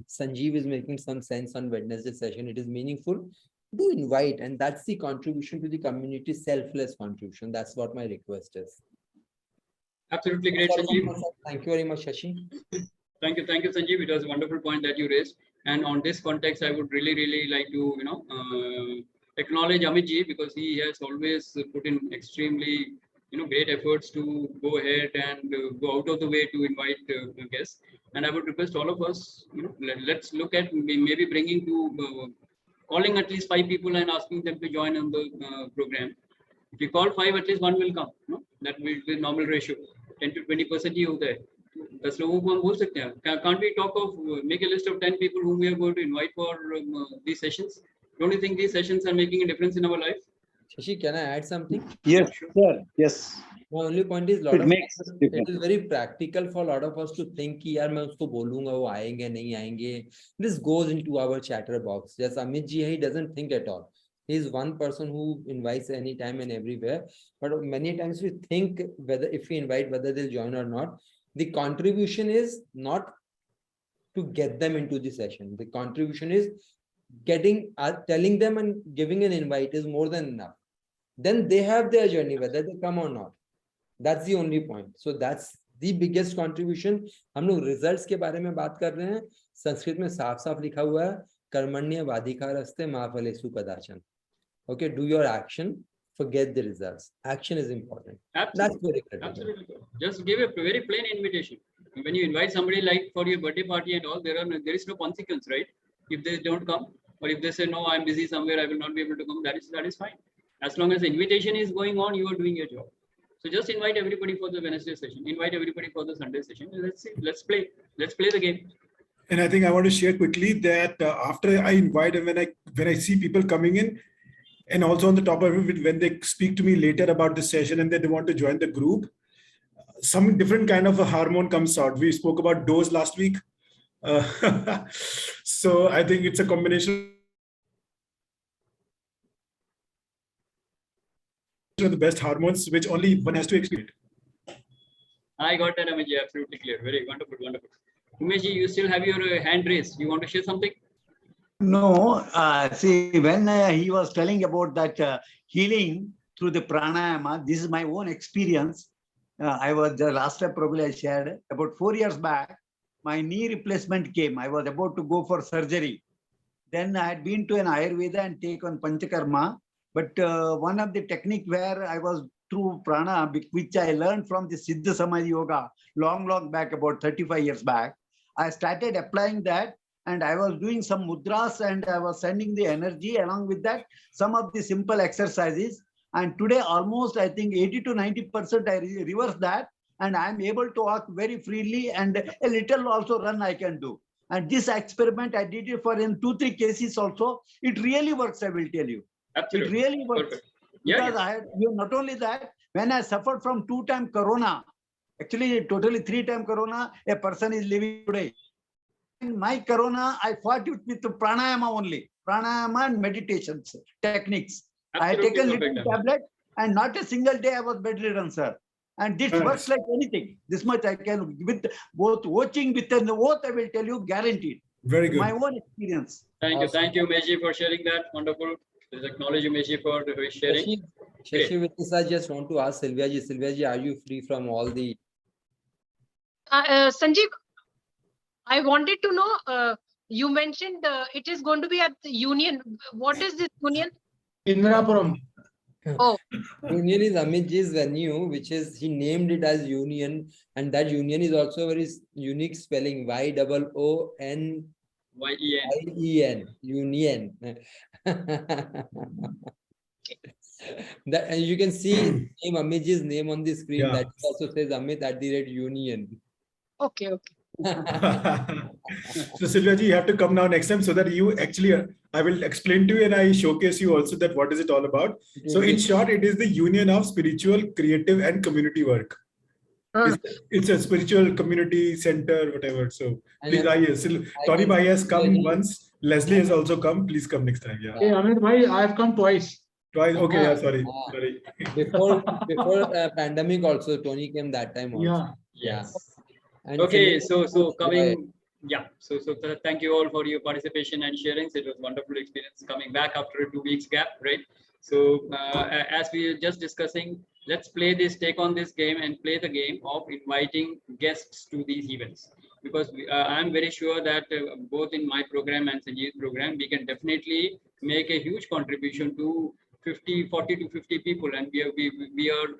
Sanjeev is making some sense on Wednesday session, it is meaningful, do invite, and that's the contribution to the community, selfless contribution. That's what my request is. Absolutely great, Sanjeev. Thank you very much, Shashi. Thank you, Sanjeev. It was a wonderful point that you raised, and on this context, I would really like to acknowledge Amit ji, because he has always put in extremely great efforts to go ahead and go out of the way to invite guests. And I would request all of us, let's look at maybe bringing to calling at least 5 people and asking them to join on the program. If you call 5, at least 1 will come. That will be the normal ratio. 10 to 20% ही होता है. 10 लोगों को हम बोल सकते हैं. Can't we talk of make a list of 10 people whom we are going to invite for these sessions? Don't you think these sessions are making a difference in our life? Shashi, can I add something? Yes, sir. Yes. My only point is, it is very practical for a lot of us to think कि यार मैं उसको बोलूंगा वो आएंगे नहीं आएंगे. This goes into our chatter box. Yes, Amit ji, he doesn't think at all. He is one person who invites anytime and everywhere. But many times we think whether if we invite, whether they'll join or not. The contribution is not to get them into the session. The contribution is telling them and giving an invite is more than enough. Then they have their journey, whether they come or not. That's the only point. So that's the biggest contribution. हम लोग results के बारे में बात कर रहे हैं. संस्कृत में साफ लिखा हुआ है, कर्मण्य वाधिकारस्ते मा फलेषु कदाचन. Okay, do your action. Forget the results. Action is important. Absolutely. That's very critical. Absolutely. Just give a very plain invitation. When you invite somebody like for your birthday party and all, there is no consequence, right? If they don't come, or if they say no, I'm busy somewhere, I will not be able to come. That is fine. As long as the invitation is going on, you are doing your job. So just invite everybody for the Wednesday session. Invite everybody for the Sunday session. Let's see. Let's play the game. And I think I want to share quickly that after I invite and when I see people coming in, and also on the top of it, when they speak to me later about the session and that they want to join the group, some different kind of a hormone comes out. We spoke about dose last week. So I think it's a combination of the best hormones, which only one has to experience. I got that, Amit. Absolutely clear. Very wonderful. Umesh ji, you still have your hand raised. You want to share something? No, see, when he was telling about that healing through the pranayama, this is my own experience. I was the last time probably I shared about 4 years back, my knee replacement came. I was about to go for surgery. Then I had been to an Ayurveda and taken Panchakarma. But one of the technique where I was through prana, which I learned from the Siddha Samadhi Yoga long back, about 35 years back, I started applying that. And I was doing some mudras and I was sending the energy along with that, some of the simple exercises. And today, almost, I think 80 to 90% I reverse that. And I'm able to walk very freely and a little also run I can do. And this experiment, I did it for in 2-3 cases also. It really works, I will tell you. Absolutely. It really works. Because I had, not only that, when I suffered from 2-time corona, actually totally 3-time corona, a person is living today. In my corona, I fought it with pranayama only. Pranayama and meditations, techniques. I had Absolutely taken perfect, little Amit. tablet and not a single day I was bedridden, sir. And this Nice. works like anything. This much I can, with both watching with an oath, I will tell you, guaranteed. Very good. My own experience. Thank you, Meji, for sharing that. Wonderful. Let's acknowledge you, Meji, for sharing. Shashi, with this, I just want to ask Sylvia ji, are you free from all the... Sanjeev, I wanted to know, you mentioned it is going to be at the Union. What is this Union? Indirapuram. Oh, Union is Amit ji's venue, which is, he named it as Union, and that Union is also very unique spelling, Y-O-O-N Y-E-N. Union. That, and you can see name Amit ji's name on the screen. Yeah. That also says Amit@Union. okay. So Sylvia ji, you have to come now next time so that you actually, I will explain to you and I showcase you also that what is it all about. So in short, it is the union of spiritual, creative and community work. It's a spiritual community center, whatever. So please, Tony Bhai has come once. Leslie has also come. Please come next time. Yeah. Hey, Amit bhai, I have come twice. Twice. Okay. Yeah. Sorry. Before pandemic also, Tony came that time also. Yeah. Yes. And Okay, Sylvia, so coming, yeah. So thank you all for your participation and sharing. It was a wonderful experience coming back after a 2 weeks gap, right? So as we were just discussing, let's play this, take on this game and play the game of inviting guests to these events. Because I'm very sure that both in my program and Sanjeev's program, we can definitely make a huge contribution to 40 to 50 people, and we are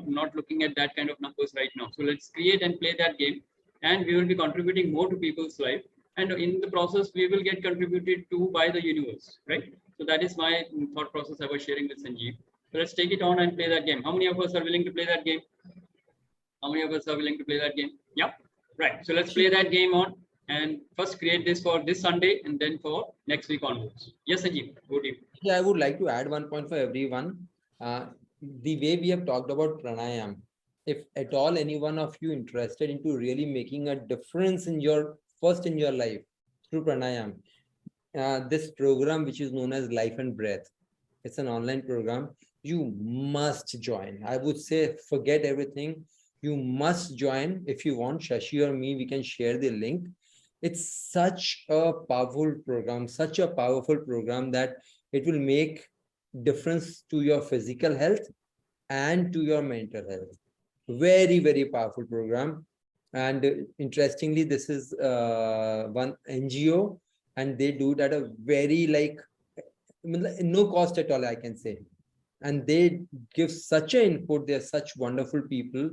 not looking at that kind of numbers right now. So let's create and play that game, and we will be contributing more to people's life, and in the process we will get contributed to by the universe, right? So that is my thought process I was sharing with Sanjeev. So let's take it on and play that game. How many of us are willing to play that game? How many of us are willing to play that game? Yeah, right. So let's play that game on, and first create this for this Sunday and then for next week onwards. Yes, Sanjeev, go deep. Yeah, I would like to add one point for everyone. The way we have talked about pranayam, if at all any one of you interested into really making a difference in your life through pranayam, this program which is known as Life and Breath, it's an online program. You must join. I would say forget everything. You must join. If you want, Shashi or me, we can share the link. It's such a powerful program that it will make difference to your physical health and to your mental health. Very, very powerful program. And interestingly, this is one NGO, and they do that at a very no cost at all, I can say. And they give such an input. They're such wonderful people.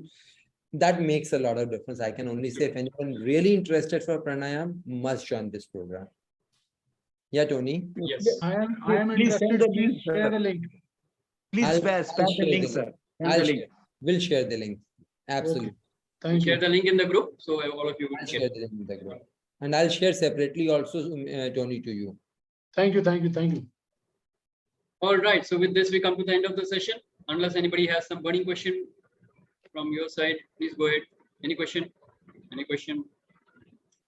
That makes a lot of difference. I can only say if anyone really interested for pranayam, must join this program. Yeah, Tony? Yes. I am Please interested. send the Please link, sir. share the link. Please I'll spam the link, sir. Send the link. We'll share the link. Absolutely. Okay. Thank Share you. the link in the group, so all of you will I'll share. share the link in the group. And I'll share separately also, Tony, to you. Thank you. All right. So with this, we come to the end of the session. Unless anybody has some burning question from your side, please go ahead. Any question? Any question?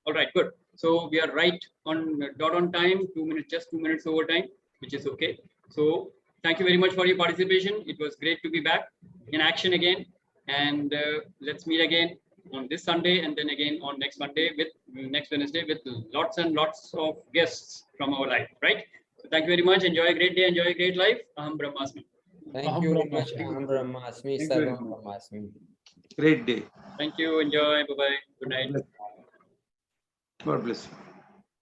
All right, good. So we are right on dot on time, 2 minutes, just 2 minutes over time, which is okay. So thank you very much for your participation. It was great to be back in action again. And let's meet again on this Sunday and then again on next Wednesday with lots and lots of guests from our life, right? So thank you very much. Enjoy a great day. Enjoy a great life. Aham Brahmasmi. Thank you very much. Aham Brahmasmi, Thank you very Sarvam much. Brahmasmi. Great day. Thank you. Enjoy. Bye-bye. Good night. God bless you.